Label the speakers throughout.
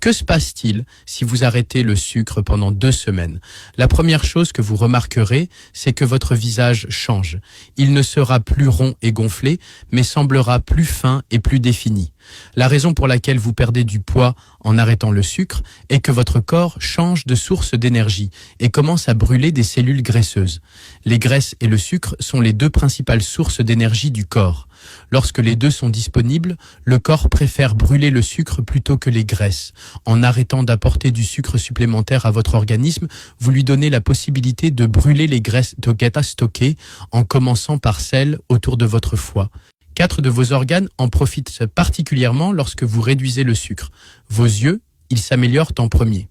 Speaker 1: Que se passe-t-il si vous arrêtez le sucre pendant 2 semaines? La première chose que vous remarquerez, c'est que votre visage change. Il ne sera plus rond et gonflé, mais semblera plus fin et plus défini. La raison pour laquelle vous perdez du poids en arrêtant le sucre est que votre corps change de source d'énergie et commence à brûler des cellules graisseuses. Les graisses et le sucre sont les 2 principales sources d'énergie du corps. Lorsque les 2 sont disponibles, le corps préfère brûler le sucre plutôt que les graisses. En arrêtant d'apporter du sucre supplémentaire à votre organisme, vous lui donnez la possibilité de brûler les graisses stockées en commençant par celles autour de votre foie. 4 de vos organes en profitent particulièrement lorsque vous réduisez le sucre. Vos yeux, ils s'améliorent en premier.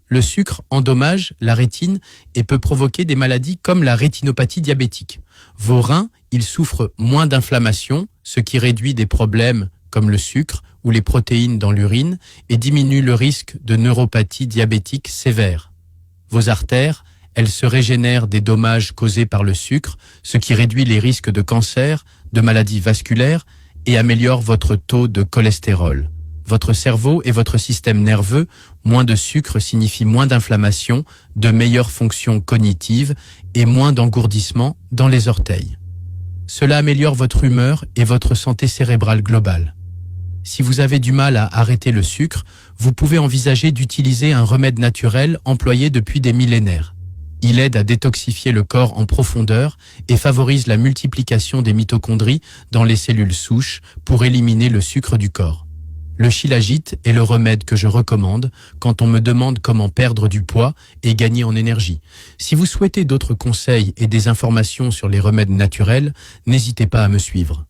Speaker 1: Le sucre endommage la rétine et peut provoquer des maladies comme la rétinopathie diabétique. Vos reins, ils souffrent moins d'inflammation, ce qui réduit des problèmes comme le sucre ou les protéines dans l'urine et diminue le risque de neuropathie diabétique sévère. Vos artères, elles se régénèrent des dommages causés par le sucre, ce qui réduit les risques de cancer, de maladies vasculaires et améliore votre taux de cholestérol. Votre cerveau et votre système nerveux, moins de sucre signifie moins d'inflammation, de meilleures fonctions cognitives et moins d'engourdissement dans les orteils. Cela améliore votre humeur et votre santé cérébrale globale. Si vous avez du mal à arrêter le sucre, vous pouvez envisager d'utiliser un remède naturel employé depuis des millénaires. Il aide à détoxifier le corps en profondeur et favorise la multiplication des mitochondries dans les cellules souches pour éliminer le sucre du corps. Le shilajit est le remède que je recommande quand on me demande comment perdre du poids et gagner en énergie. Si vous souhaitez d'autres conseils et des informations sur les remèdes naturels, n'hésitez pas à me suivre.